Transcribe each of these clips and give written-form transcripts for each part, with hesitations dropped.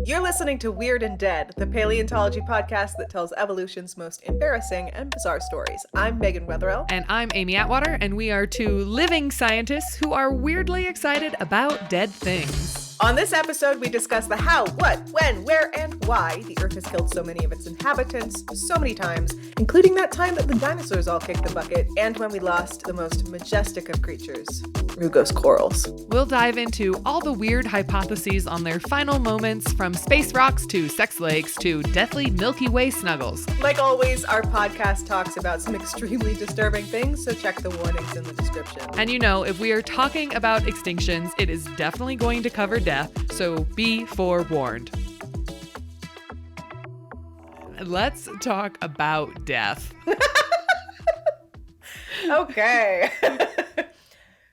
You're listening to Weird and Dead, the paleontology podcast that tells evolution's most embarrassing and bizarre stories. I'm Megan Wetherill. And I'm Amy Atwater, and we are two living scientists who are weirdly excited about dead things. On this episode, we discuss the how, what, when, where, and why the Earth has killed so many of its inhabitants so many times, including that time that the dinosaurs all kicked the bucket, and when we lost the most majestic of creatures, Rugose corals. We'll dive into all the weird hypotheses on their final moments, from space rocks to sex lakes to deathly Milky Way snuggles. Like always, our podcast talks about some extremely disturbing things, so check the warnings in the description. And you know, if we are talking about extinctions, it is definitely going to cover death, so be forewarned. Let's talk about death. Okay.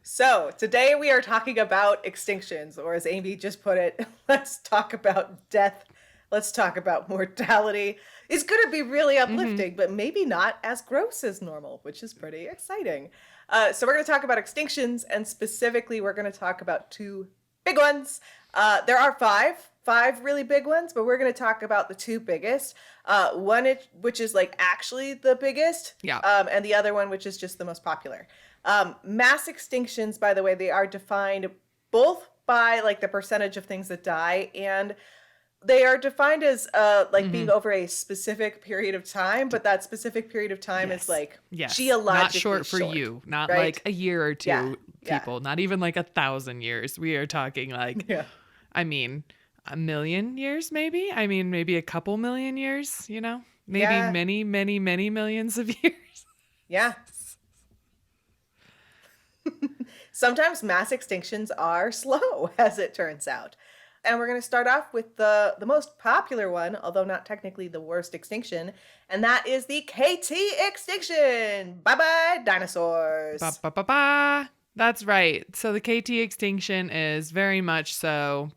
So today we are talking about extinctions, or as Amy just put it, let's talk about death. Let's talk about mortality. It's going to be really uplifting, but maybe not as gross as normal, which is pretty exciting. So we're going to talk about extinctions, and specifically we're going to talk about two big ones. There are five really big ones, but we're going to talk about the two biggest. One which is like actually the biggest, and the other one which is just the most popular. Mass extinctions, by the way, they are defined both by like the percentage of things that die, and they are defined as being over a specific period of time, but that specific period of time is like geologically not short for you, not right? like a year or two, people, not even like 1,000 years. We are talking like, I mean, 1,000,000 years, maybe. I mean, maybe a couple million years, you know, maybe many, many, many millions of years. Yeah. Sometimes mass extinctions are slow, as it turns out. And we're going to start off with the most popular one, although not technically the worst extinction, and that is the KT extinction. Bye-bye, dinosaurs. Ba-ba-ba-ba. That's right. So the KT extinction is very much so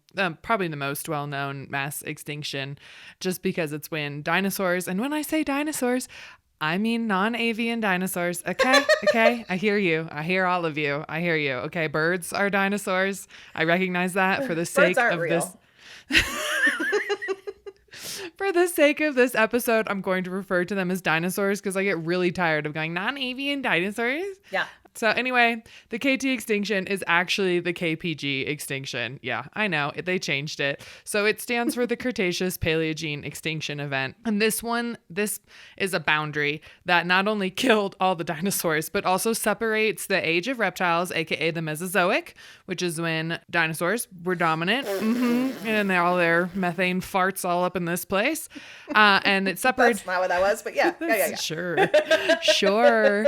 probably the most well-known mass extinction, just because it's when dinosaurs, and when I say dinosaurs, I mean non-avian dinosaurs. Okay? Okay? I hear you. I hear all of you. I hear you. Okay, birds are dinosaurs. I recognize that for the sake of real. this. For the sake of this episode, I'm going to refer to them as dinosaurs because I get really tired of going non-avian dinosaurs. Yeah. So anyway, the KT extinction is actually the KPG extinction. Yeah, I know. They changed it. So it stands for the Cretaceous Paleogene Extinction Event. And this is a boundary that not only killed all the dinosaurs, but also separates the age of reptiles, aka the Mesozoic, which is when dinosaurs were dominant. And all their methane farts all up in this place. And it separates... That's not what that was, but yeah. Sure.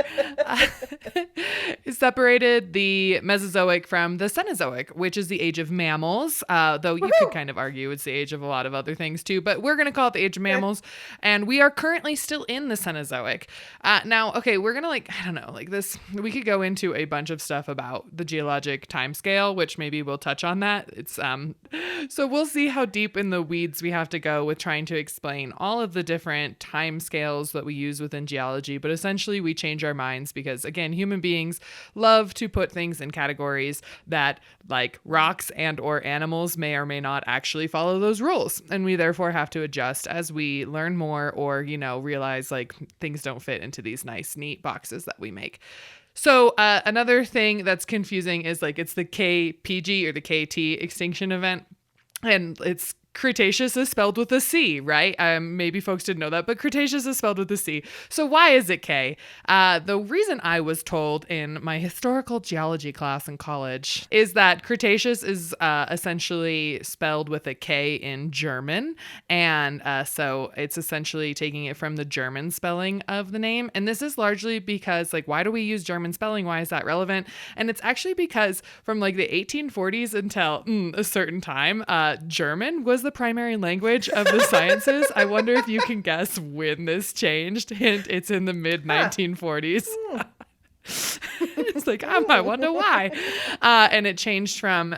It separated the Mesozoic from the Cenozoic, which is the age of mammals, though you could kind of argue it's the age of a lot of other things too, but we're going to call it the age of mammals, and we are currently still in the Cenozoic. Now, okay, we're going to I don't know, this, we could go into a bunch of stuff about the geologic timescale, which maybe we'll touch on that. It's so we'll see how deep in the weeds we have to go with trying to explain all of the different timescales that we use within geology, but essentially we change our minds because, again, human beings love to put things in categories that, like, rocks and or animals may or may not actually follow those rules, and we therefore have to adjust as we learn more or, you know, realize like things don't fit into these nice neat boxes that we make. So another thing that's confusing is it's the KPG or the KT extinction event, and it's Cretaceous is spelled with a C, right? Maybe folks didn't know that, but Cretaceous is spelled with a C. So why is it K? The reason I was told in my historical geology class in college is that Cretaceous is essentially spelled with a K in German. And so it's essentially taking it from the German spelling of the name. And this is largely because, why do we use German spelling? Why is that relevant? And it's actually because from the 1840s until a certain time, German was the primary language of the sciences. I wonder if you can guess when this changed. Hint, it's in the mid 1940s. It's like, I might wonder why. And it changed from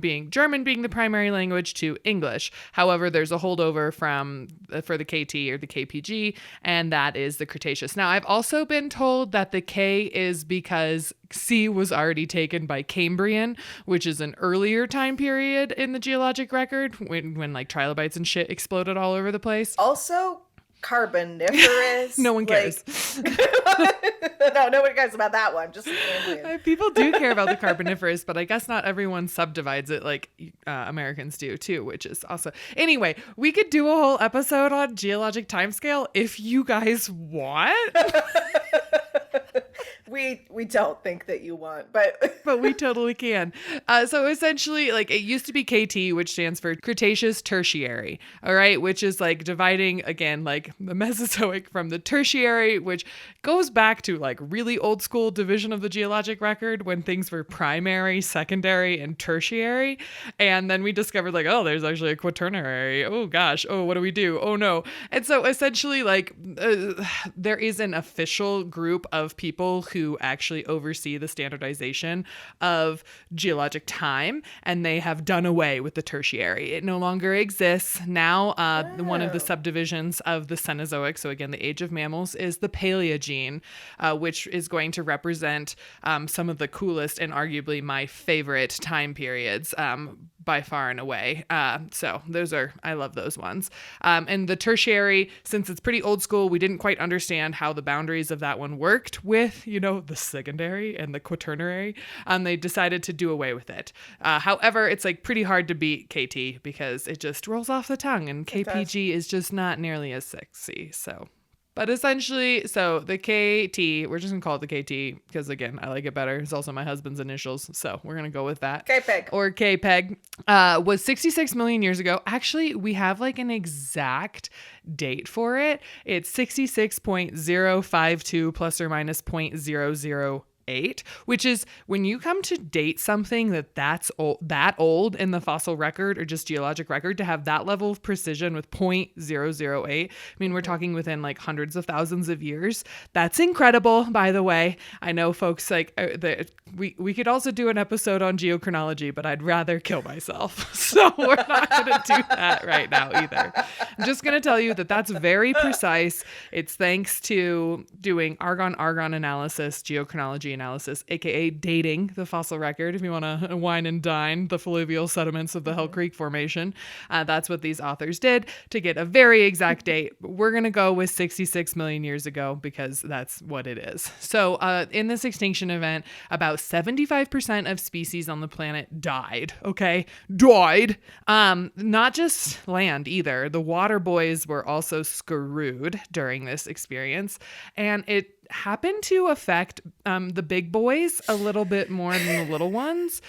being German being the primary language to English. However, there's a holdover for the KT or the KPG, and that is the Cretaceous. Now, I've also been told that the K is because C was already taken by Cambrian, which is an earlier time period in the geologic record when like trilobites and shit exploded all over the place. Also, Carboniferous. No one cares. No, nobody cares about that one. Just Cambrian. People do care about the Carboniferous, but I guess not everyone subdivides it like Americans do too, which is also. Anyway, we could do a whole episode on geologic timescale if you guys want. We don't think that you want, but we totally can. So essentially, like, it used to be KT, which stands for Cretaceous Tertiary, all right, which is like dividing again like the Mesozoic from the Tertiary, which goes back to like really old school division of the geologic record when things were primary, secondary, and tertiary. And then we discovered like, oh, there's actually a quaternary. Oh gosh. Oh, what do we do? Oh no. And so essentially, like, there is an official group of people who actually oversee the standardization of geologic time, and they have done away with the tertiary. It no longer exists. Now, one of the subdivisions of the Cenozoic, so again, the age of mammals, is the Paleogene, which is going to represent some of the coolest and arguably my favorite time periods by far and away. So I love those ones. And the tertiary, since it's pretty old school, we didn't quite understand how the boundaries of that one worked with, the secondary and the quaternary. They decided to do away with it. However, it's like pretty hard to beat KT because it just rolls off the tongue, and KPG is just not nearly as sexy. So. But essentially, so the KT, we're just going to call it the KT because, again, I like it better. It's also my husband's initials, so we're going to go with that. KPEG. Or KPEG, was 66 million years ago. Actually, we have like an exact date for it. It's 66.052 plus or minus 0.008, which is when you come to date something that's old in the fossil record or just geologic record, to have that level of precision with 0.008. I mean, we're talking within like hundreds of thousands of years. That's incredible, by the way. I know folks like we could also do an episode on geochronology, but I'd rather kill myself. So we're not going to do that right now either. I'm just going to tell you that that's very precise. It's thanks to doing argon-argon analysis, geochronology analysis, aka dating the fossil record. If you want to wine and dine the fluvial sediments of the Hell Creek Formation, that's what these authors did to get a very exact date. We're going to go with 66 million years ago because that's what it is. So in this extinction event, about 75% of species on the planet died. Okay, died. Not just land either. The water boys were also screwed during this experience, and it happened to affect the big boys a little bit more than the little ones.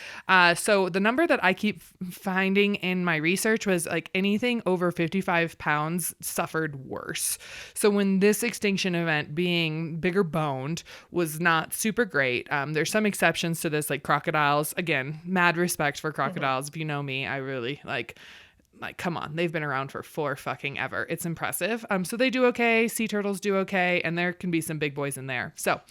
So the number that I keep finding in my research was like anything over 55 pounds suffered worse. So when this extinction event, being bigger boned, was not super great, there's some exceptions to this, like crocodiles. Again, mad respect for crocodiles. If you know me, I really like, come on, they've been around for fucking ever. It's impressive. So they do okay. Sea turtles do okay. And there can be some big boys in there. So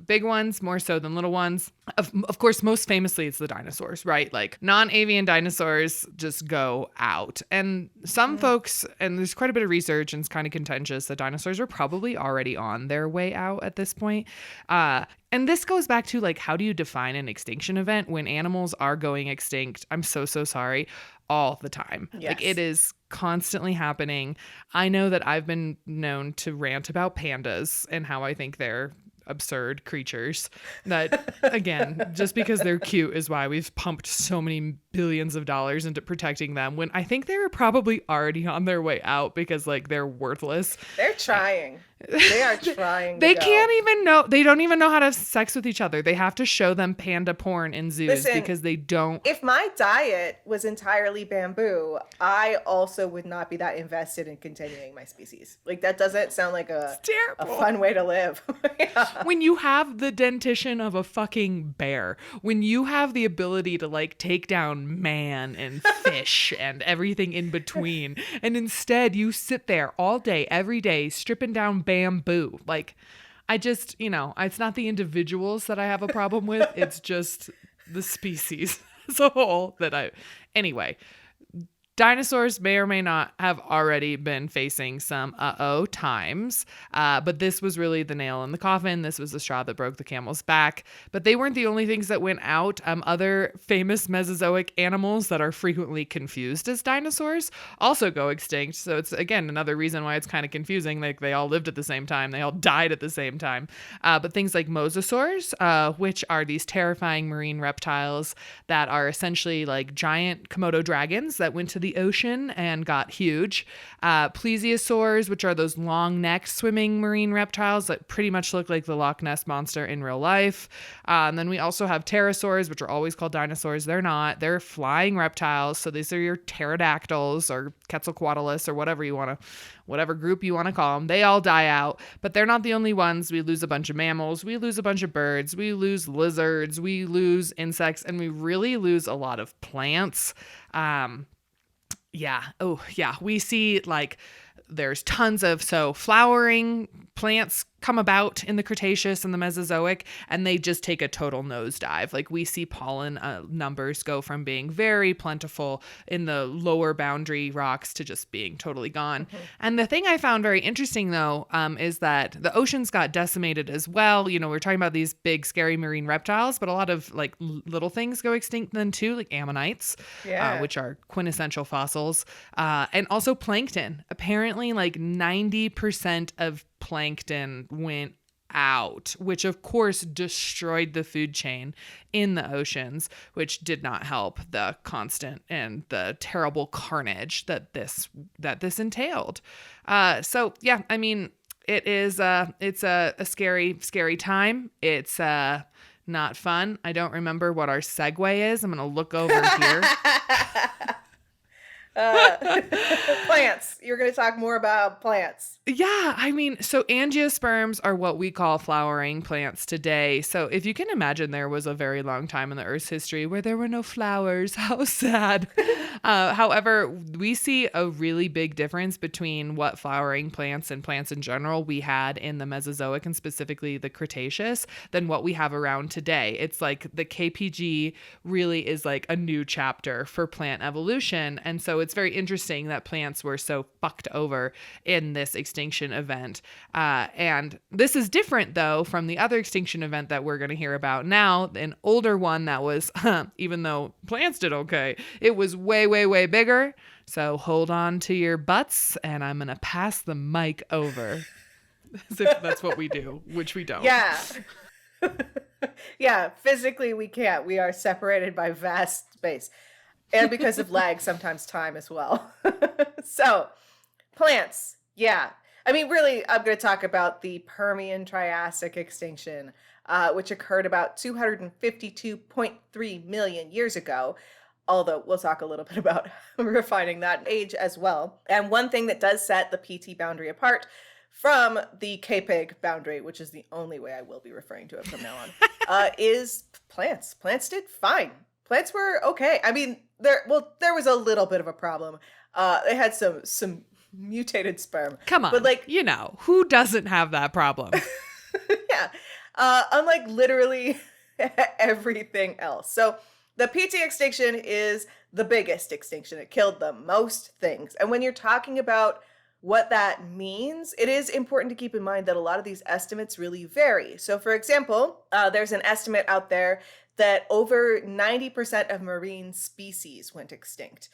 big ones more so than little ones. Of course, most famously, it's the dinosaurs, right? Like non-avian dinosaurs just go out. And some folks, and there's quite a bit of research and it's kind of contentious, that dinosaurs were probably already on their way out at this point. And this goes back to like, how do you define an extinction event when animals are going extinct? I'm so sorry. All the time. Yes. Like, it is constantly happening. I know that I've been known to rant about pandas and how I think they're absurd creatures that, again, just because they're cute is why we've pumped so many billions of dollars into protecting them, when I think they were probably already on their way out because like they're worthless. They're trying. They are trying. They can't even know. They don't even know how to have sex with each other. They have to show them panda porn in zoos because they don't. If my diet was entirely bamboo, I also would not be that invested in continuing my species. Like, that doesn't sound like a fun way to live. Yeah. When you have the dentition of a fucking bear, when you have the ability to like take down man and fish and everything in between, and instead you sit there all day, every day, stripping down bamboo. Like, I just, it's not the individuals that I have a problem with. It's just the species as a whole anyway. Dinosaurs may or may not have already been facing some times, but this was really the nail in the coffin. This was the straw that broke the camel's back. But they weren't the only things that went out. Other famous Mesozoic animals that are frequently confused as dinosaurs also go extinct. So it's, again, another reason why it's kind of confusing. Like, they all lived at the same time. They all died at the same time. But things like mosasaurs, which are these terrifying marine reptiles that are essentially like giant Komodo dragons that went to the ocean and got huge. Plesiosaurs, which are those long-necked swimming marine reptiles that pretty much look like the Loch Ness Monster in real life. And then we also have pterosaurs, which are always called dinosaurs. They're not. They're flying reptiles. So these are your pterodactyls or Quetzalcoatlus or whatever group you want to call them. They all die out, but they're not the only ones. We lose a bunch of mammals. We lose a bunch of birds. We lose lizards. We lose insects, and we really lose a lot of plants. Yeah. Oh, yeah. We see like there's tons of flowering plants come about in the Cretaceous and the Mesozoic, and they just take a total nosedive. Like, we see pollen numbers go from being very plentiful in the lower boundary rocks to just being totally gone. Mm-hmm. And the thing I found very interesting, though, is that the oceans got decimated as well. We're talking about these big, scary marine reptiles, but a lot of like little things go extinct then too, like ammonites, which are quintessential fossils, and also plankton. Apparently, like 90% of plankton went out, which of course destroyed the food chain in the oceans, which did not help the constant and the terrible carnage that this entailed. So yeah, I mean, it's a scary time. It's not fun. I don't remember what our segue is. I'm gonna look over here. Plants. You're going to talk more about plants. Yeah, I mean, so angiosperms are what we call flowering plants today. So if you can imagine, there was a very long time in the Earth's history where there were no flowers. How sad. However, we see a really big difference between what flowering plants and plants in general we had in the Mesozoic and specifically the Cretaceous than what we have around today. It's like the KPG really is like a new chapter for plant evolution. And so it's very interesting that plants were so fucked over in this extinction event. And this is different, though, from the other extinction event that we're going to hear about now, an older one that was, even though plants did okay, it was way, way, way bigger. So hold on to your butts, and I'm going to pass the mic over. As if that's what we do, which we don't. Yeah. Yeah, physically we can't. We are separated by vast space. And because of lag, sometimes time as well. So, plants. Yeah. I mean, really, I'm going to talk about the Permian-Triassic extinction, which occurred about 252.3 million years ago. Although we'll talk a little bit about refining that age as well. And one thing that does set the PT boundary apart from the KPIG boundary, which is the only way I will be referring to it from now on, is plants. Plants did fine. Plants were okay. I mean, there was a little bit of a problem. They had some mutated sperm. Come on, but who doesn't have that problem? Yeah. Unlike literally everything else. So the PT extinction is the biggest extinction. It killed the most things. And when you're talking about what that means, it is important to keep in mind that a lot of these estimates really vary. So for example, there's an estimate out there that over 90% of marine species went extinct,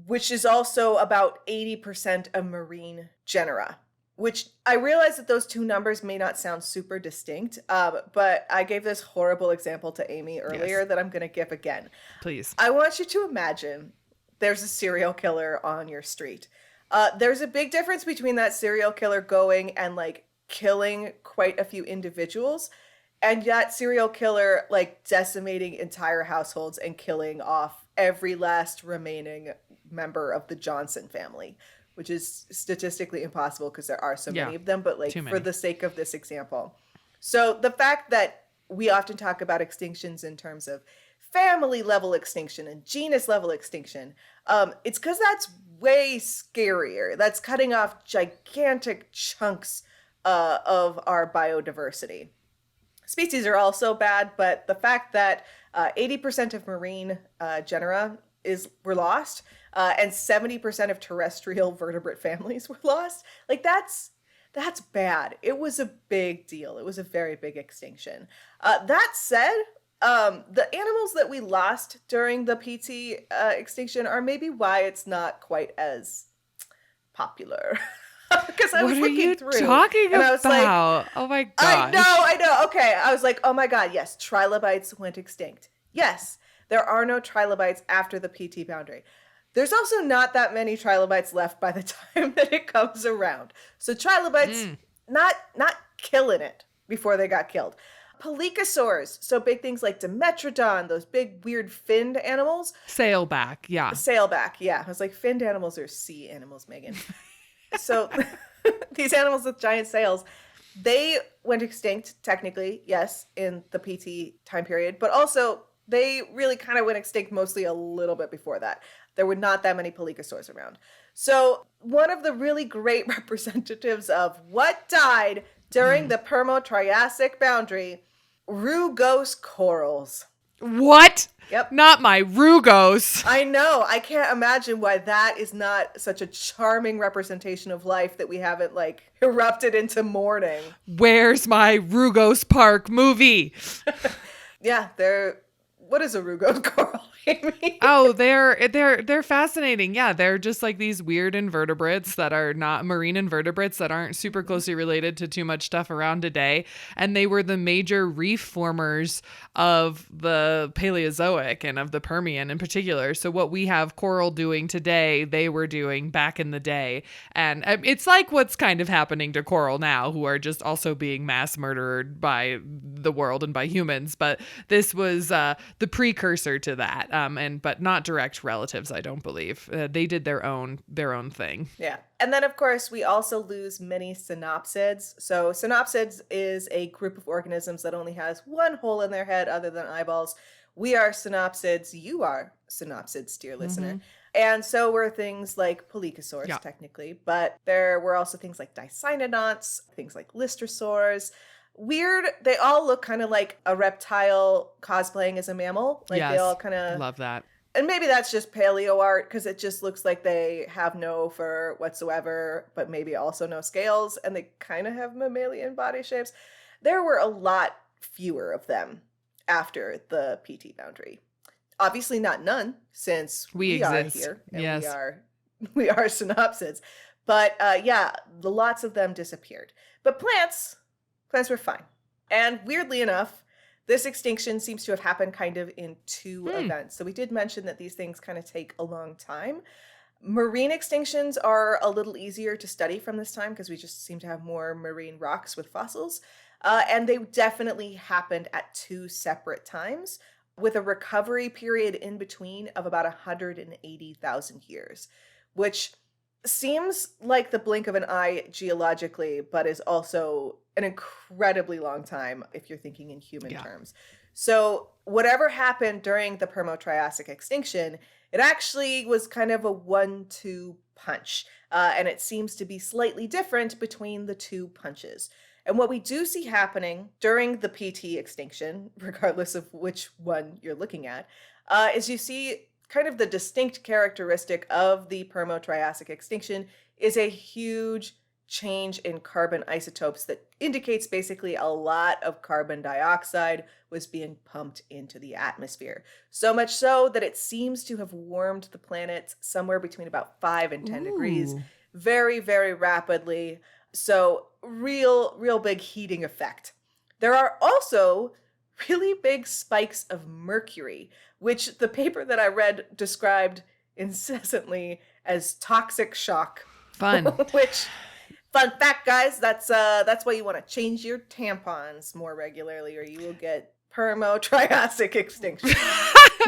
which is also about 80% of marine genera, which I realize that those two numbers may not sound super distinct, but I gave this horrible example to Amy earlier that I'm going to give again. Please. I want you to imagine there's a serial killer on your street. There's a big difference between that serial killer going and killing quite a few individuals and that serial killer decimating entire households and killing off every last remaining member of the Johnson family, which is statistically impossible because there are so many of them, but for the sake of this example. So the fact that we often talk about extinctions in terms of family level extinction and genus level extinction, it's because that's way scarier. That's cutting off gigantic chunks of our biodiversity. Species are also bad, but the fact that 80% of marine genera were lost, and 70% of terrestrial vertebrate families were lost, like that's bad. It was a big deal. It was a very big extinction. That said, the animals that we lost during the PT extinction are maybe why it's not quite as popular. Because I was looking through, talking and I was like, oh my gosh. I know. Okay, I was like, oh my god, yes, trilobites went extinct. Yes, there are no trilobites after the PT boundary. There's also not that many trilobites left by the time that it comes around. So trilobites not killing it before they got killed. Pelycosaurs, so big things like Dimetrodon, those big weird finned animals. Sailback, yeah. Sailback, yeah. I was like, finned animals are sea animals, Megan. So these animals with giant sails, they went extinct technically, yes, in the PT time period, but also they really kind of went extinct mostly a little bit before that. There were not that many pelycosaurs around. So one of the really great representatives of what died during the Permo-Triassic boundary, rugose corals. What? Yep. Not my rugose. I know. I can't imagine why that is not such a charming representation of life that we haven't like erupted into mourning. Where's my Rugose Park movie? Yeah, what is a rugose coral, Amy? Oh, they're fascinating. Yeah, they're just like these weird invertebrates that are not marine invertebrates that aren't super closely related to too much stuff around today. And they were the major reef formers of the Paleozoic and of the Permian in particular. So what we have coral doing today, they were doing back in the day. And it's like what's kind of happening to coral now, who are just also being mass murdered by the world and by humans. But this was the precursor to that, but not direct relatives, I don't believe. They did their own thing. Yeah. And then, of course, we also lose many synopsids. So synopsids is a group of organisms that only has one hole in their head other than eyeballs. We are synopsids. You are synopsids, dear listener. And so were things like pelycosaurs, technically. But there were also things like dicynodonts, things like listrosaurs. Weird. They all look kind of like a reptile cosplaying as a mammal. Like they all kind of love that. And maybe that's just paleo art because it just looks like they have no fur whatsoever, but maybe also no scales, and they kind of have mammalian body shapes. There were a lot fewer of them after the PT boundary. Obviously not none, since we are here and we are synopsids. But lots of them disappeared. But plants were fine. And weirdly enough, this extinction seems to have happened kind of in two events. So we did mention that these things kind of take a long time. Marine extinctions are a little easier to study from this time because we just seem to have more marine rocks with fossils. And they definitely happened at two separate times with a recovery period in between of about 180,000 years, which seems like the blink of an eye geologically, but is also an incredibly long time if you're thinking in human terms. So whatever happened during the Permo-Triassic extinction, it actually was kind of a 1-2 punch. And it seems to be slightly different between the two punches. And what we do see happening during the PT extinction, regardless of which one you're looking at, is you see kind of the distinct characteristic of the Permo-Triassic extinction is a huge change in carbon isotopes that indicates basically a lot of carbon dioxide was being pumped into the atmosphere. So much so that it seems to have warmed the planet somewhere between about 5 and 10 degrees very, very rapidly. So real big heating effect. There are also really big spikes of mercury, which the paper that I read described incessantly as toxic shock. Fun. Which, fun fact, guys, that's why you want to change your tampons more regularly, or you will get Permo-Triassic extinction.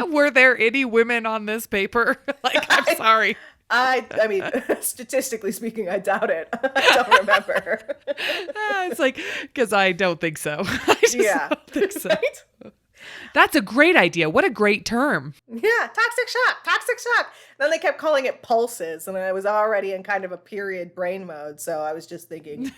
Were there any women on this paper? I'm sorry. I mean, statistically speaking, I doubt it. I don't remember. It's like, because I don't think so. I just don't think so. Right? That's a great idea. What a great term. Yeah, toxic shock. Then they kept calling it pulses, and I was already in kind of a period brain mode, so I was just thinking,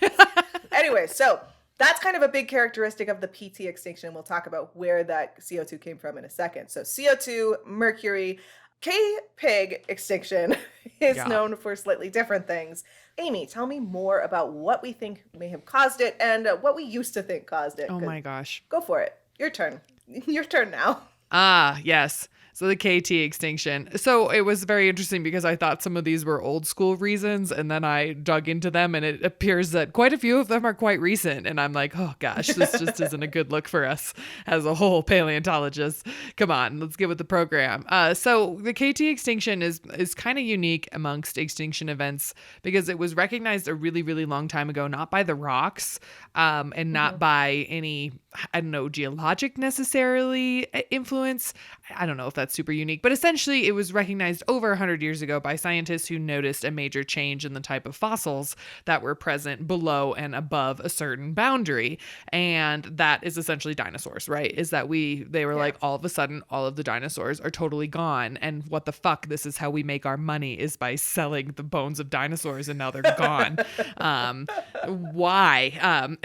Anyway, so that's kind of a big characteristic of the PT extinction. We'll talk about where that CO2 came from in a second. So CO2, mercury, K-pig extinction is known for slightly different things. Amy, tell me more about what we think may have caused it and what we used to think caused it. Oh my gosh. Go for it. Your turn. Your turn now. Ah, yes. So the KT extinction. So it was very interesting because I thought some of these were old school reasons, and then I dug into them, and it appears that quite a few of them are quite recent. And I'm like, oh gosh, this just isn't a good look for us as a whole paleontologist. Come on, let's get with the program. So the KT extinction is kind of unique amongst extinction events because it was recognized a really, really long time ago, not by the rocks, and not by any, I don't know, geologic necessarily influence. I don't know if that's super unique, but essentially it was recognized over 100 years ago by scientists who noticed a major change in the type of fossils that were present below and above a certain boundary. And that is essentially dinosaurs, right? Is that they were like, all of a sudden, all of the dinosaurs are totally gone. And what the fuck? This is how we make our money, is by selling the bones of dinosaurs, and now they're gone. Why?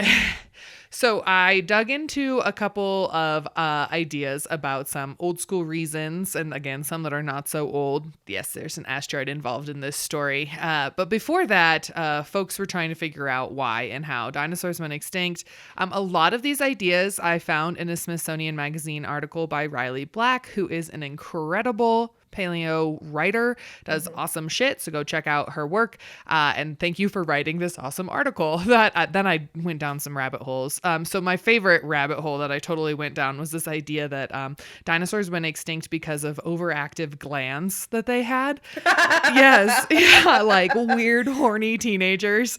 So I dug into a couple of ideas about some old school reasons, and again, some that are not so old. Yes, there's an asteroid involved in this story. But before that, folks were trying to figure out why and how dinosaurs went extinct. A lot of these ideas I found in a Smithsonian Magazine article by Riley Black, who is an incredible paleo writer, does awesome shit. So go check out her work. And thank you for writing this awesome article. Then I went down some rabbit holes. So my favorite rabbit hole that I totally went down was this idea that dinosaurs went extinct because of overactive glands that they had. Yes. Yeah. Like weird, horny teenagers.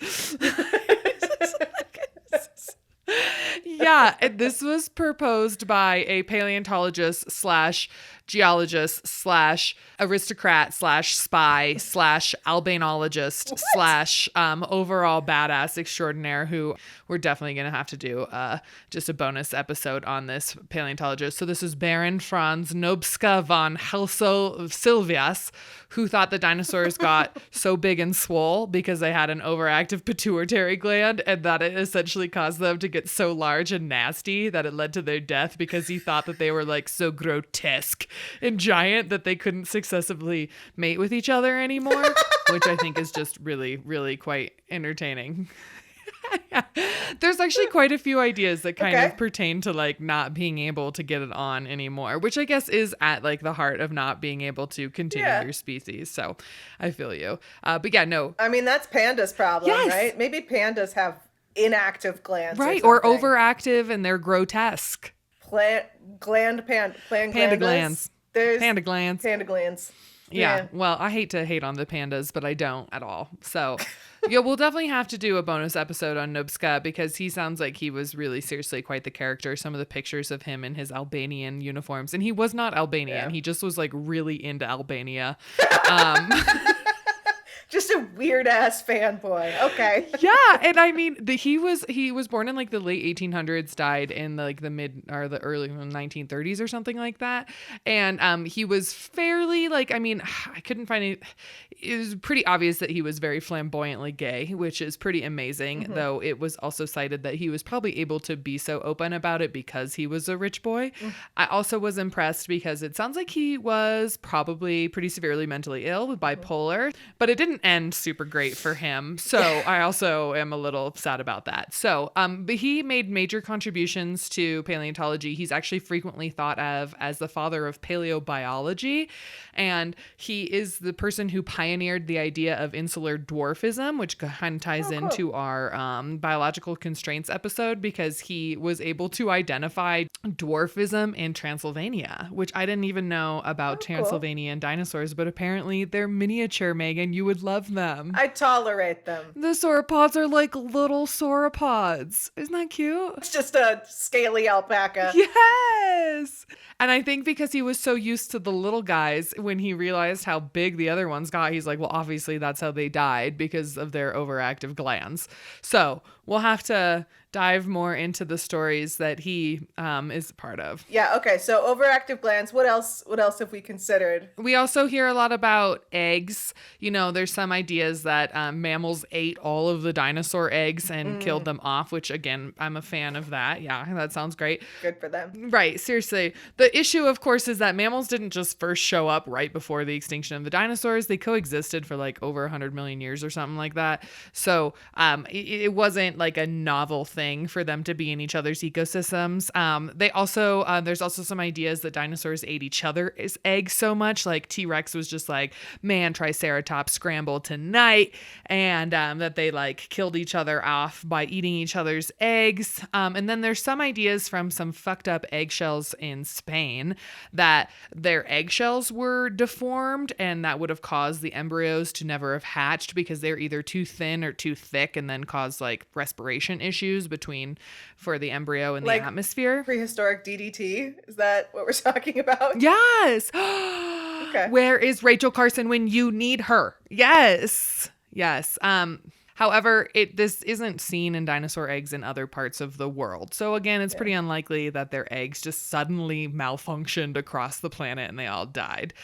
Yeah. And this was proposed by a paleontologist / geologist / aristocrat / spy / albanologist / overall badass extraordinaire, who we're definitely going to have to do just a bonus episode on this paleontologist. So this is Baron Franz Nobska von Helso-Silvius, who thought the dinosaurs got so big and swole because they had an overactive pituitary gland, and that it essentially caused them to get so large and nasty that it led to their death, because he thought that they were like so grotesque and giant that they couldn't successively mate with each other anymore, which I think is just really, really quite entertaining. There's actually quite a few ideas that kind of pertain to like not being able to get it on anymore, which I guess is at like the heart of not being able to continue your species. So I feel you. But yeah, no. I mean, that's pandas' problem, right? Maybe pandas have inactive glands. Right. Or overactive and they're grotesque. Panda glands. There's panda glands. Panda glands. Yeah. Well, I hate to hate on the pandas, but I don't at all. So yeah, we'll definitely have to do a bonus episode on Nobska, because he sounds like he was really seriously quite the character. Some of the pictures of him in his Albanian uniforms, and he was not Albanian. Yeah. He just was like really into Albania. Just a weird ass fanboy. Okay. Yeah, and I mean, he was born in like the late 1800s, died in like the mid or the early 1930s or something like that. And he was fairly like, I mean, I couldn't find it. It was pretty obvious that he was very flamboyantly gay, which is pretty amazing. Though it was also cited that he was probably able to be so open about it because he was a rich boy. I also was impressed because it sounds like he was probably pretty severely mentally ill with bipolar, but it didn't end super great for him. So I also am a little sad about that. So, but he made major contributions to paleontology. He's actually frequently thought of as the father of paleobiology. And he is the person who pioneered the idea of insular dwarfism, which kind of ties into our biological constraints episode, because he was able to identify dwarfism in Transylvania, which I didn't even know about Transylvanian dinosaurs, but apparently they're miniature, Megan. You would love them. I tolerate them. The sauropods are like little sauropods. Isn't that cute? It's just a scaly alpaca. Yes. And I think because he was so used to the little guys, when he realized how big the other ones got, he's like, well, obviously that's how they died, because of their overactive glands. So we'll have to dive more into the stories that he is part of. Yeah, okay. So overactive glands, what else have we considered? We also hear a lot about eggs. You know, there's some ideas that mammals ate all of the dinosaur eggs and killed them off, which again, I'm a fan of that. Yeah, that sounds great. Good for them. Right, seriously. The issue, of course, is that mammals didn't just first show up right before the extinction of the dinosaurs. They coexisted for like over 100 million years or something like that. So it wasn't like a novel thing for them to be in each other's ecosystems. They also, there's also some ideas that dinosaurs ate each other's eggs so much. Like T-Rex was just like, man, Triceratops scrambled tonight. And that they like killed each other off by eating each other's eggs. And then there's some ideas from some fucked up eggshells in Spain that their eggshells were deformed and that would have caused the embryos to never have hatched because they're either too thin or too thick and then cause like respiration issues for the embryo in Like the atmosphere. Prehistoric DDT? Is that what we're talking about? Yes. Okay. Where is Rachel Carson when you need her? Yes. Yes. However, this isn't seen in dinosaur eggs in other parts of the world. So again, it's pretty unlikely that their eggs just suddenly malfunctioned across the planet and they all died.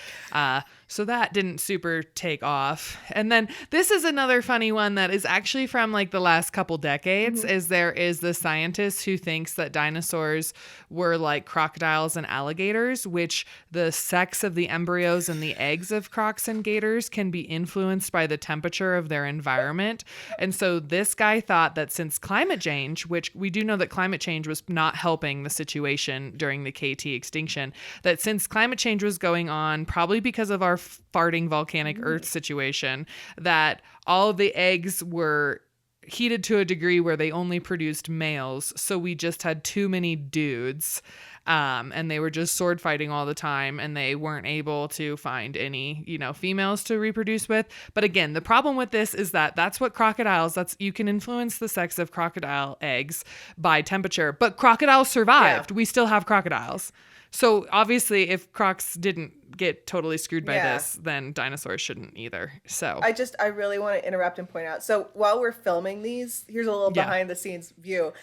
So that didn't super take off. And then this is another funny one that is actually from like the last couple decades, is there is the scientist who thinks that dinosaurs were like crocodiles and alligators, which the sex of the embryos and the eggs of crocs and gators can be influenced by the temperature of their environment. And so this guy thought that since climate change, which we do know that climate change was not helping the situation during the KT extinction, that since climate change was going on, probably because of our farting volcanic Earth situation, that all of the eggs were heated to a degree where they only produced males. So we just had too many dudes. And they were just sword fighting all the time and they weren't able to find any, females to reproduce with. But again, the problem with this is that that's what crocodiles, you can influence the sex of crocodile eggs by temperature, but crocodiles survived. Yeah. We still have crocodiles. So obviously if crocs didn't get totally screwed by this, then dinosaurs shouldn't either. So I really want to interrupt and point out. So while we're filming these, here's a little behind the scenes view.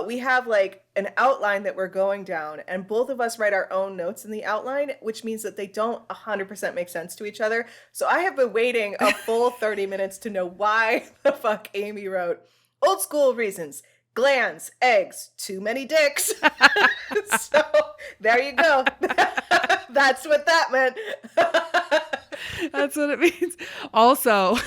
We have like an outline that we're going down and both of us write our own notes in the outline, which means that they don't 100% make sense to each other. So I have been waiting a full 30 minutes to know why the fuck Amy wrote old school reasons. Glands, eggs, too many dicks. So there you go. That's what that meant. That's what it means. Also,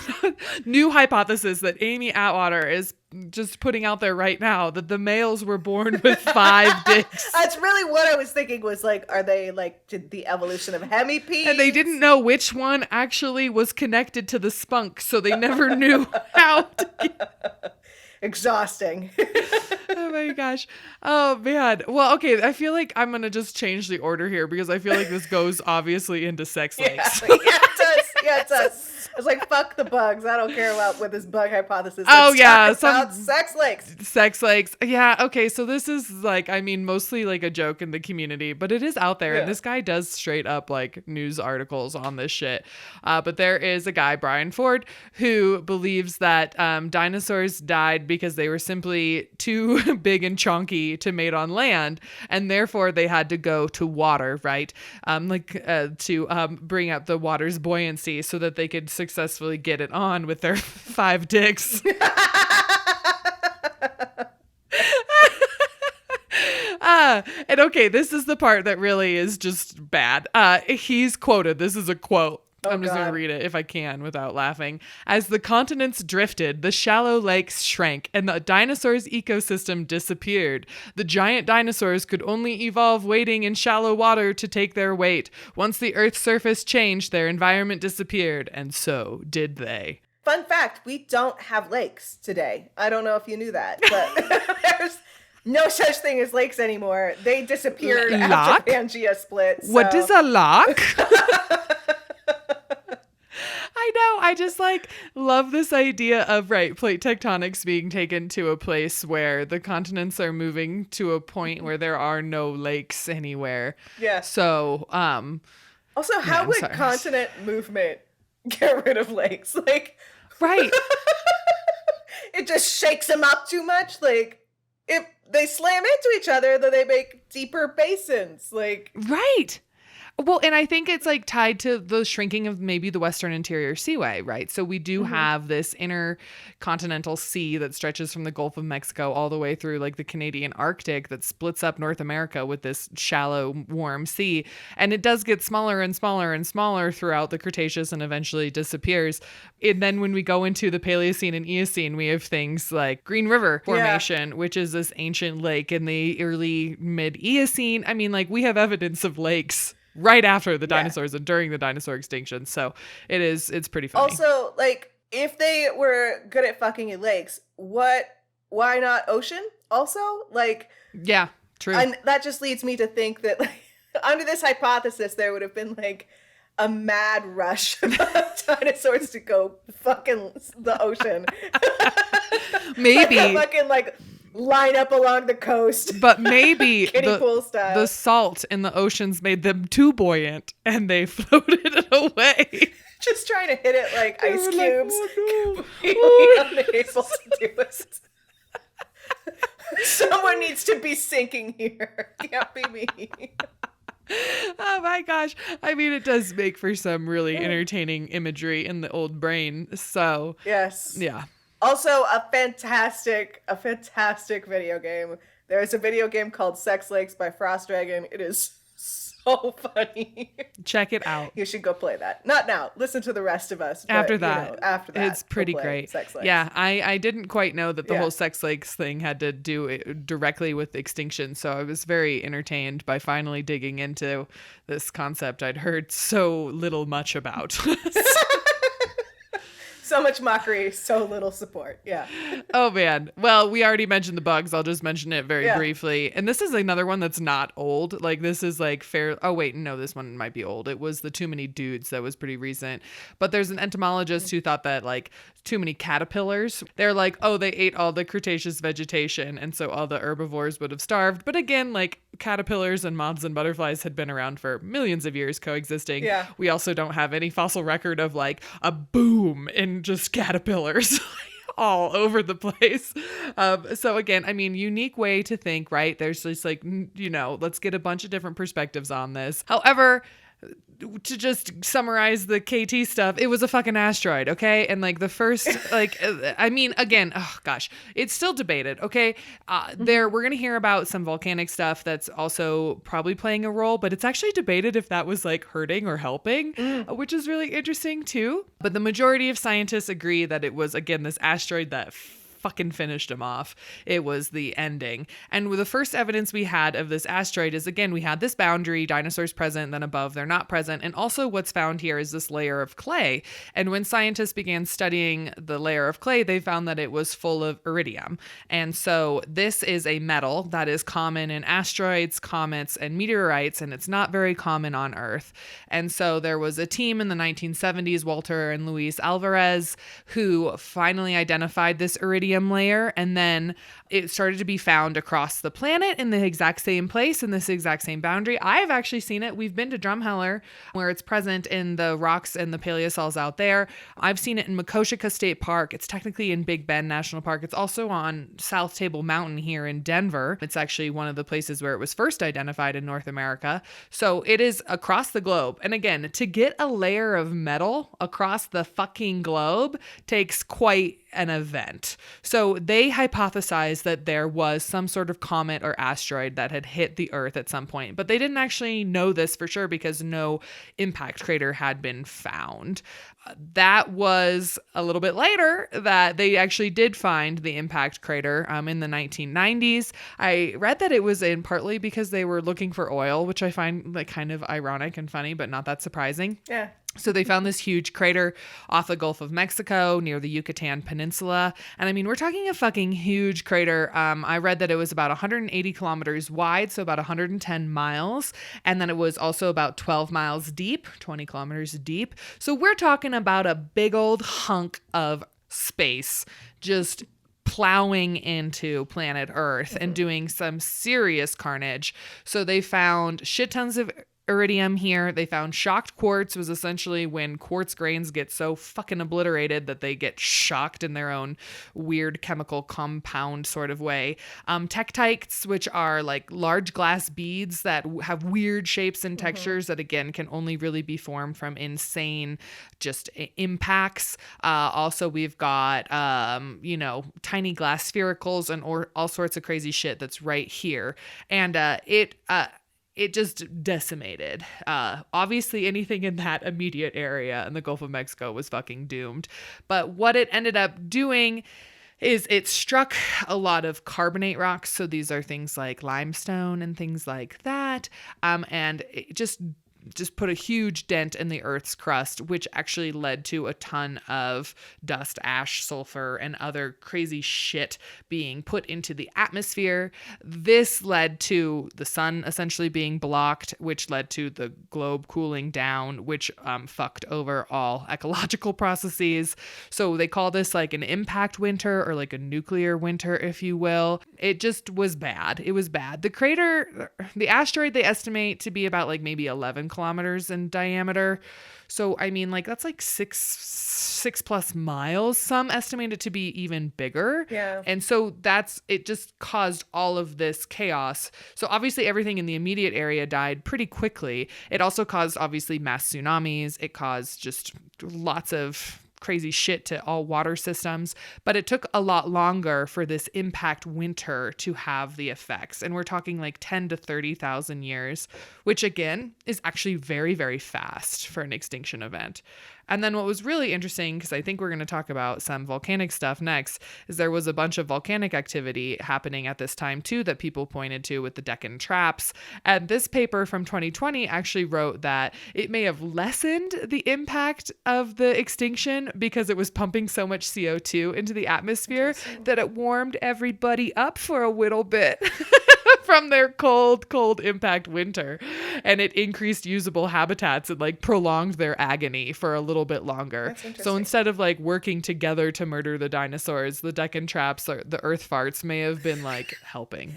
new hypothesis that Amy Atwater is just putting out there right now, that the males were born with 5 dicks. That's really what I was thinking was like, are they like the evolution of hemipedes? And they didn't know which one actually was connected to the spunk, so they never knew how to exhausting. Oh my gosh. Oh man. Well, okay. I feel like I'm going to just change the order here because I feel like this goes obviously into sex links. Yeah, it does. Yeah, it does. I was like, fuck the bugs. I don't care about this bug hypothesis. Let's talk about sex lakes. Sex lakes. Yeah. Okay. So this is like, mostly like a joke in the community, but it is out there. Yeah. And this guy does straight up like news articles on this shit. But there is a guy, Brian Ford, who believes that dinosaurs died because they were simply too big and chunky to mate on land. And therefore they had to go to water, right? To bring up the water's buoyancy so that they could successfully get it on with their 5 dicks. And okay, this is the part that really is just bad. He's quoted, this is a quote. I'm just going to read it if I can without laughing. As the continents drifted, the shallow lakes shrank and the dinosaurs' ecosystem disappeared. The giant dinosaurs could only evolve wading in shallow water to take their weight. Once the Earth's surface changed, their environment disappeared, and so did they. Fun fact, we don't have lakes today. I don't know if you knew that, but there's no such thing as lakes anymore. They disappeared after Pangea split. So. What is a lock? I know. I just love this idea of plate tectonics being taken to a place where the continents are moving to a point where there are no lakes anywhere. Yeah. So, also, how would continent movement get rid of lakes? Right. It just shakes them up too much. if they slam into each other, then they make deeper basins. Like, right. Well, and I think it's like tied to the shrinking of maybe the Western Interior Seaway, right? So we do have this intercontinental sea that stretches from the Gulf of Mexico all the way through like the Canadian Arctic that splits up North America with this shallow, warm sea. And it does get smaller and smaller and smaller throughout the Cretaceous and eventually disappears. And then when we go into the Paleocene and Eocene, we have things like Green River Formation, which is this ancient lake in the early mid-Eocene. I mean, like we have evidence of lakes right after the dinosaurs and during the dinosaur extinction. So it's pretty funny. Also, like, if they were good at fucking in lakes, why not ocean also? Like, yeah, true. And that just leads me to think that, like, under this hypothesis, there would have been, like, a mad rush of dinosaurs to go fucking the ocean. Maybe. Like, fucking, like, line up along the coast. But maybe pool style. The salt in the oceans made them too buoyant and they floated it away. Just trying to hit it like ice cubes. Like, oh, no. Completely unable to do it. Someone needs to be sinking here. Can't be me. Oh my gosh. I mean, it does make for some really entertaining imagery in the old brain. So, yes. Yeah. Also, a fantastic video game. There is a video game called Sex Lakes by Frost Dragon. It is so funny. Check it out. You should go play that. Not now. Listen to the rest of us. After but, that. After that. It's pretty great. Sex Lakes. Yeah, I didn't quite know that the whole Sex Lakes thing had to do it directly with extinction. So I was very entertained by finally digging into this concept I'd heard so little much about. So much mockery, so little support. Yeah. Oh, man. Well, we already mentioned the bugs. I'll just mention it very briefly. And this is another one that's not old. Like, this is like fair. Oh, wait. No, this one might be old. It was the Too Many Dudes that was pretty recent. But there's an entomologist who thought that, like, too many caterpillars. They're like, oh, they ate all the Cretaceous vegetation. And so all the herbivores would have starved. But again, like, caterpillars and moths and butterflies had been around for millions of years coexisting. Yeah. We also don't have any fossil record of, like, a boom in just caterpillars all over the place. So again, I mean, unique way to think, right? There's just like, let's get a bunch of different perspectives on this. However, to just summarize the KT stuff, it was a fucking asteroid, okay? And like the first, like, I mean, again, oh gosh, it's still debated, okay? We're going to hear about some volcanic stuff that's also probably playing a role, but it's actually debated if that was like hurting or helping, which is really interesting too. But the majority of scientists agree that it was, again, this asteroid that fucking finished him off. It was the ending. And with the first evidence we had of this asteroid is, again, we had this boundary, dinosaurs present, then above they're not present. And also what's found here is this layer of clay. And when scientists began studying the layer of clay, they found that it was full of iridium. And so this is a metal that is common in asteroids, comets, and meteorites, and it's not very common on Earth. And so there was a team in the 1970s, Walter and Luis Alvarez, who finally identified this iridium layer, and then it started to be found across the planet in the exact same place, in this exact same boundary. I've actually seen it. We've been to Drumheller, where it's present in the rocks and the paleosols out there. I've seen it in Makoshika State Park. It's technically in Big Bend National Park. It's also on South Table Mountain here in Denver. It's actually one of the places where it was first identified in North America. So it is across the globe. And again, to get a layer of metal across the fucking globe takes quite an event. So they hypothesized that there was some sort of comet or asteroid that had hit the Earth at some point, but they didn't actually know this for sure because no impact crater had been found. That was a little bit later that they actually did find the impact crater in the 1990s. I read that it was in partly because they were looking for oil, which I find like kind of ironic and funny, but not that surprising. Yeah. So they found this huge crater off the Gulf of Mexico near the Yucatan Peninsula. And I mean, we're talking a fucking huge crater. I read that it was about 180 kilometers wide, so about 110 miles. And then it was also about 12 miles deep, 20 kilometers deep. So we're talking about a big old hunk of space just plowing into planet Earth and doing some serious carnage. So they found shit tons of iridium here. They found shocked quartz, was essentially when quartz grains get so fucking obliterated that they get shocked in their own weird chemical compound sort of way. Tektites, which are like large glass beads that have weird shapes and textures that again can only really be formed from insane just impacts. Also, we've got, tiny glass sphericals and all sorts of crazy shit that's right here. And it just decimated. Obviously, anything in that immediate area in the Gulf of Mexico was fucking doomed. But what it ended up doing is it struck a lot of carbonate rocks. So these are things like limestone and things like that. And it just put a huge dent in the Earth's crust, which actually led to a ton of dust, ash, sulfur, and other crazy shit being put into the atmosphere. This led to the sun essentially being blocked, which led to the globe cooling down, which fucked over all ecological processes. So they call this like an impact winter or like a nuclear winter, if you will. It just was bad. It was bad. The asteroid, they estimate to be about like maybe 11 kilometers in diameter. So, I mean, like that's like six plus miles. Some estimate it to be even bigger. Yeah. And so it just caused all of this chaos. So obviously everything in the immediate area died pretty quickly. It also caused obviously mass tsunamis. It caused just lots of crazy shit to all water systems, but it took a lot longer for this impact winter to have the effects. And we're talking like 10 to 30,000 years, which again is actually very, very fast for an extinction event. And then what was really interesting, because I think we're going to talk about some volcanic stuff next, is there was a bunch of volcanic activity happening at this time too that people pointed to with the Deccan traps. And this paper from 2020 actually wrote that it may have lessened the impact of the extinction because it was pumping so much CO2 into the atmosphere that it warmed everybody up for a little bit. From their cold impact winter, and it increased usable habitats and like prolonged their agony for a little bit longer. So instead of like working together to murder the dinosaurs, the Deccan traps or the earth farts may have been like helping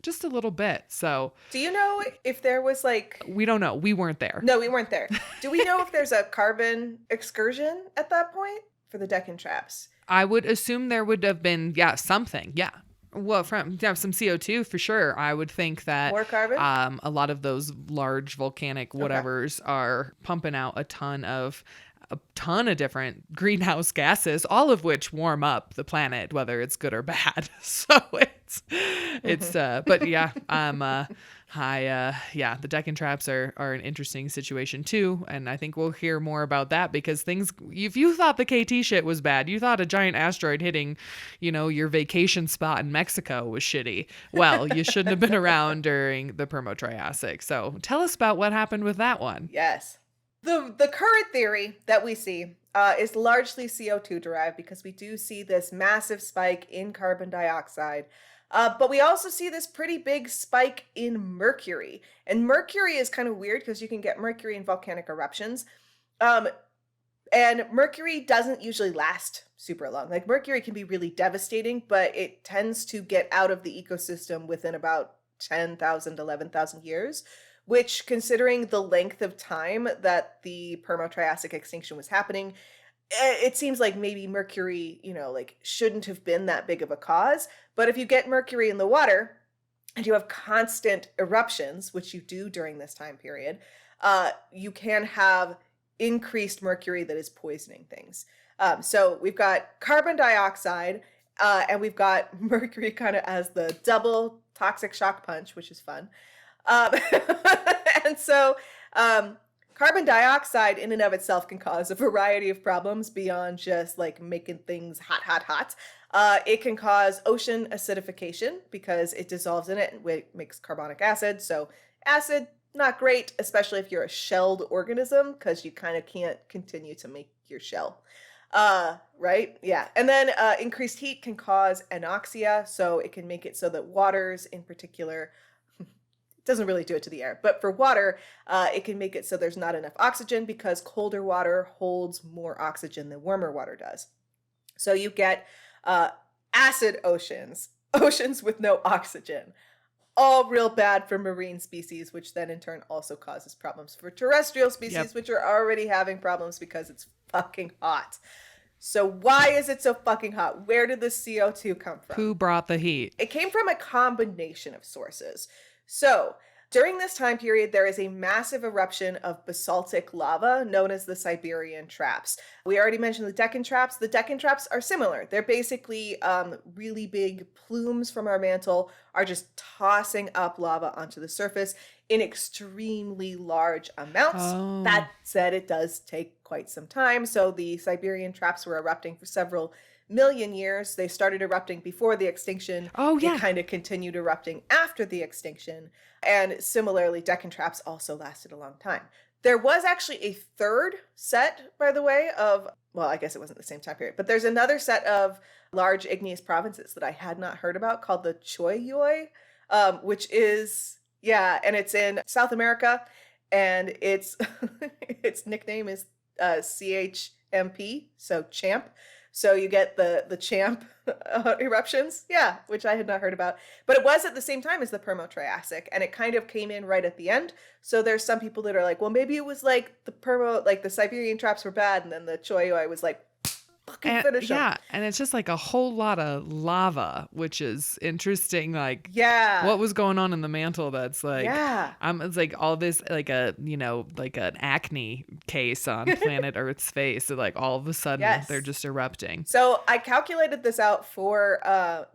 just a little bit. So do you know if there was like, we don't know, we weren't there. No, we weren't there. Do we know if there's a carbon excursion at that point for the Deccan traps? I would assume there would have been something. Well, some CO2 for sure. I would think that more carbon. A lot of those large volcanic whatevers are pumping out a ton of different greenhouse gases, all of which warm up the planet, whether it's good or bad. So but yeah, the Deccan traps are an interesting situation too. And I think we'll hear more about that because if you thought the KT shit was bad, you thought a giant asteroid hitting, your vacation spot in Mexico was shitty. Well, you shouldn't have been around during the Permo-Triassic. So tell us about what happened with that one. Yes. The current theory that we see is largely CO2 derived because we do see this massive spike in carbon dioxide. But we also see this pretty big spike in mercury. And mercury is kind of weird because you can get mercury in volcanic eruptions. And mercury doesn't usually last super long. Like mercury can be really devastating, but it tends to get out of the ecosystem within about 10,000, 11,000 years. Which, considering the length of time that the Permo-Triassic extinction was happening, it seems like maybe mercury, shouldn't have been that big of a cause. But if you get mercury in the water and you have constant eruptions, which you do during this time period, you can have increased mercury that is poisoning things. So we've got carbon dioxide and we've got mercury kind of as the double toxic shock punch, which is fun. And so carbon dioxide in and of itself can cause a variety of problems beyond just like making things hot. It can cause ocean acidification because it dissolves in it and makes carbonic acid. So acid, not great, especially if you're a shelled organism because you kind of can't continue to make your shell. Right? Yeah. And then increased heat can cause anoxia. So it can make it so that waters in particular doesn't really do it to the air, but for water, it can make it so there's not enough oxygen because colder water holds more oxygen than warmer water does. So you get acid oceans with no oxygen. all real bad for marine species, which then in turn also causes problems for terrestrial species, which are already having problems because it's fucking hot. So why is it so fucking hot? Where did the CO2 come from? Who brought the heat? It came from a combination of sources. So during this time period, there is a massive eruption of basaltic lava known as the Siberian Traps. We already mentioned the Deccan Traps. The Deccan Traps are similar. They're basically really big plumes from our mantle are just tossing up lava onto the surface in extremely large amounts. Oh. That said, it does take quite some time. So the Siberian Traps were erupting for several million years. They started erupting before the extinction. Oh, yeah. They kind of continued erupting after the extinction. And similarly, Deccan Traps also lasted a long time. There was actually a third set, by the way, of, well, I guess it wasn't the same time period, but there's another set of large igneous provinces that I had not heard about called the Choyoi, which is, and it's in South America, and its its nickname is CHMP, so champ. So you get the champ eruptions, which I had not heard about. But it was at the same time as the Permo-Triassic, and it kind of came in right at the end. So there's some people that are like, well, maybe it was like the Siberian Traps were bad, and then the Choyoi was like, fucking finish them. Yeah, and it's just like a whole lot of lava, which is interesting. Like, what was going on in the mantle that's like, it's like all this, like like an acne case on planet Earth's face. So like all of a sudden they're just erupting. So I calculated this out for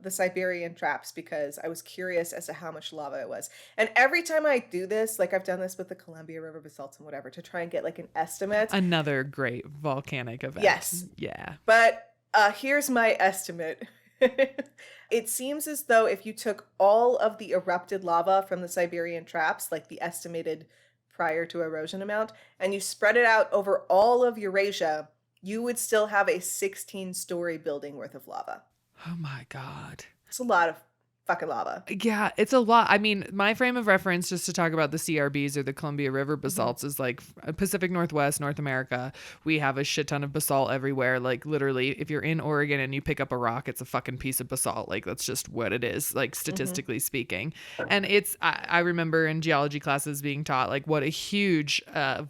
the Siberian Traps because I was curious as to how much lava it was. And every time I do this, like I've done this with the Columbia River basalts and whatever, to try and get like an estimate. Another great volcanic event. Yes. Yeah. But here's my estimate. It seems as though if you took all of the erupted lava from the Siberian Traps, like the estimated prior to erosion amount, and you spread it out over all of Eurasia, you would still have a 16-story building worth of lava. Oh my God. It's a lot of fucking lava. Yeah, it's a lot. I mean, my frame of reference, just to talk about the CRBs or the Columbia River basalts, is like Pacific Northwest, North America. We have a shit ton of basalt everywhere. Like literally, if you're in Oregon and you pick up a rock, it's a fucking piece of basalt. Like that's just what it is, like statistically speaking. And I remember in geology classes being taught like what a huge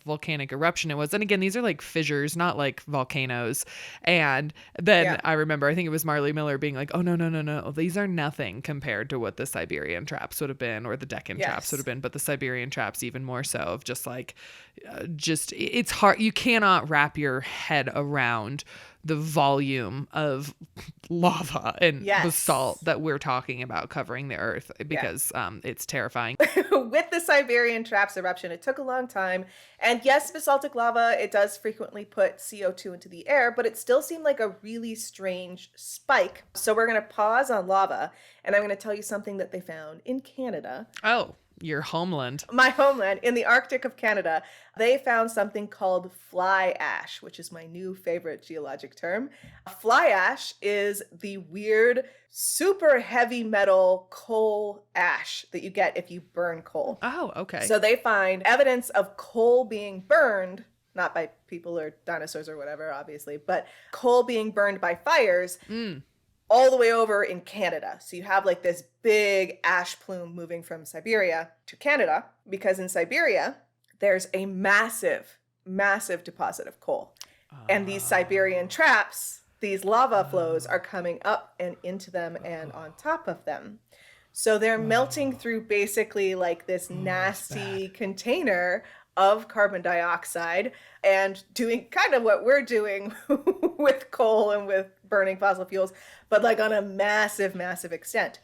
volcanic eruption it was. And again, these are like fissures, not like volcanoes. And then I remember, I think it was Marley Miller being like, oh, no. These are nothing compared to what the Siberian Traps would have been, or the Deccan Traps would have been, but the Siberian Traps even more so, of just like, it's hard. You cannot wrap your head around the volume of lava and basalt that we're talking about covering the Earth, because it's terrifying. With the Siberian Traps eruption, it took a long time. And yes, basaltic lava, it does frequently put CO2 into the air, but it still seemed like a really strange spike. So we're going to pause on lava, and I'm going to tell you something that they found in Canada. Oh, your homeland. My homeland, in the Arctic of Canada. They found something called fly ash, which is my new favorite geologic term. Fly ash is the weird, super heavy metal coal ash that you get if you burn coal. Oh, okay. So they find evidence of coal being burned, not by people or dinosaurs or whatever, obviously, but coal being burned by fires. All the way over in Canada. So you have like this big ash plume moving from Siberia to Canada, because in Siberia, there's a massive, massive deposit of coal. And these Siberian Traps, these lava flows are coming up and into them and on top of them. So they're melting through basically like this nasty container of carbon dioxide and doing kind of what we're doing with coal and with burning fossil fuels, but like on a massive, massive extent.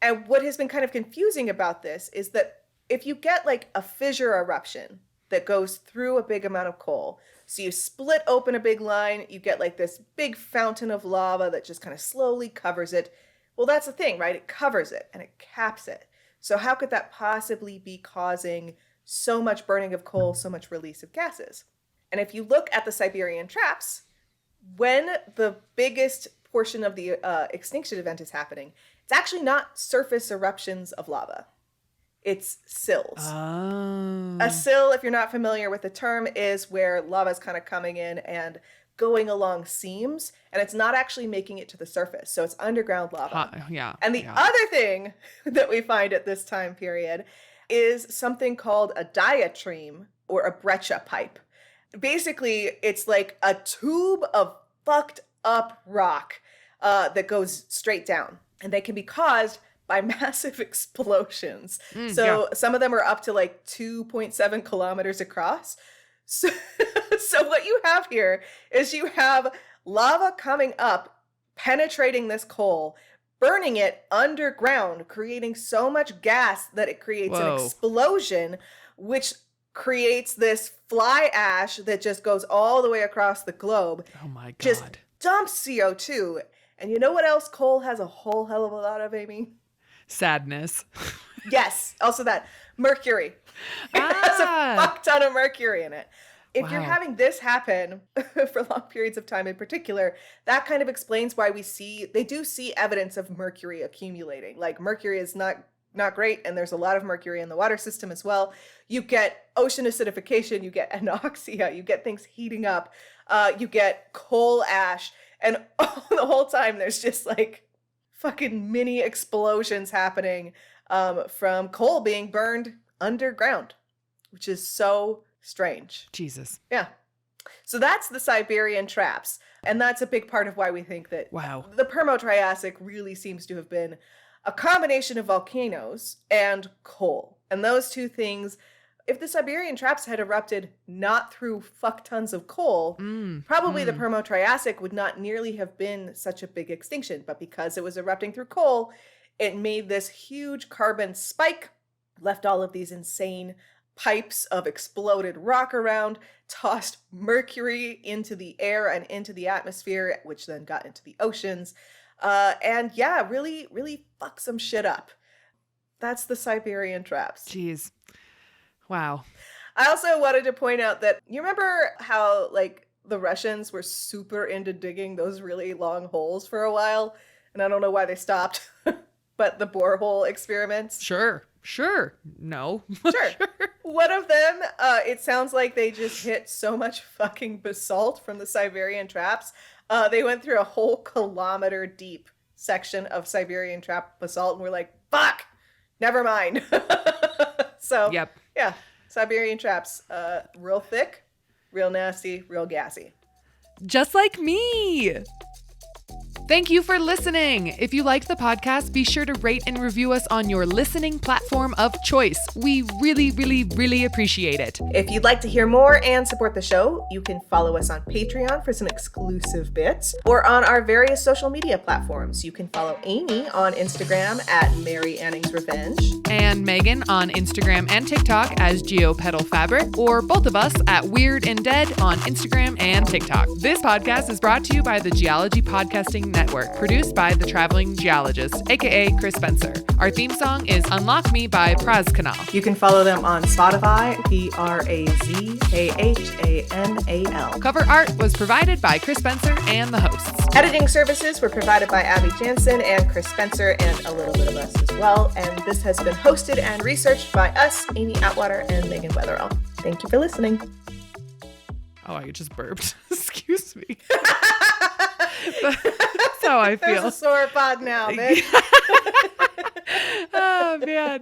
And what has been kind of confusing about this is that if you get like a fissure eruption that goes through a big amount of coal, so you split open a big line, you get like this big fountain of lava that just kind of slowly covers it. Well, that's the thing, right? It covers it and it caps it. So how could that possibly be causing so much burning of coal, so much release of gases? And if you look at the Siberian Traps, when the biggest portion of the extinction event is happening, it's actually not surface eruptions of lava. It's sills. Oh. A sill, if you're not familiar with the term, is where lava is kind of coming in and going along seams, and it's not actually making it to the surface. So it's underground lava. Yeah. And the other thing that we find at this time period is something called a diatreme or a breccia pipe. Basically, it's like a tube of fucked up rock that goes straight down. And they can be caused by massive explosions. Some of them are up to like 2.7 kilometers across. So what you have here is you have lava coming up, penetrating this coal, burning it underground, creating so much gas that it creates an explosion, which creates this fly ash that just goes all the way across the globe. Oh my God. Just dumps CO2. And you know what else coal has a whole hell of a lot of, Amy? Sadness. Yes. Also that. Mercury. It has a fuck ton of mercury in it. If you're having this happen for long periods of time in particular, that kind of explains why they do see evidence of mercury accumulating. Like mercury is not great, and there's a lot of mercury in the water system as well. You get ocean acidification, you get anoxia, you get things heating up, you get coal ash, and the whole time there's just like fucking mini explosions happening from coal being burned underground, which is so strange. Jesus. Yeah. So that's the Siberian traps. And that's a big part of why we think that the Permo-Triassic really seems to have been a combination of volcanoes and coal. And those two things, if the Siberian traps had erupted not through fuck tons of coal, probably the Permo-Triassic would not nearly have been such a big extinction. But because it was erupting through coal, it made this huge carbon spike, left all of these insane pipes of exploded rock around, tossed mercury into the air and into the atmosphere, which then got into the oceans. Really, really fuck some shit up. That's the Siberian traps. Jeez. Wow. I also wanted to point out that you remember how like the Russians were super into digging those really long holes for a while? And I don't know why they stopped, but the borehole experiments. Sure. No. Sure. One of them, it sounds like they just hit so much fucking basalt from the Siberian traps. They went through a whole kilometer deep section of Siberian trap basalt and were like, fuck, never mind. So, yeah, Siberian traps, real thick, real nasty, real gassy. Just like me. Thank you for listening. If you like the podcast, be sure to rate and review us on your listening platform of choice. We really, really, really appreciate it. If you'd like to hear more and support the show, you can follow us on Patreon for some exclusive bits or on our various social media platforms. You can follow Amy on Instagram at Mary Anning's Revenge. And Megan on Instagram and TikTok as GeoPedalFabric, or both of us at Weird and Dead on Instagram and TikTok. This podcast is brought to you by the Geology Podcasting Network, produced by the Traveling Geologist, aka Chris Spencer. Our theme song is Unlock Me by Prazkanal. You can follow them on Spotify, Prazkanal. Cover art was provided by Chris Spencer and the hosts. Editing services were provided by Abby Jansen and Chris Spencer and a little bit of us as well. And this has been hosted and researched by us, Amy Atwater and Megan Weatherall. Thank you for listening. Oh, I just burped. Excuse me. That's how I feel. There's a sore pod now, bitch. Oh, man.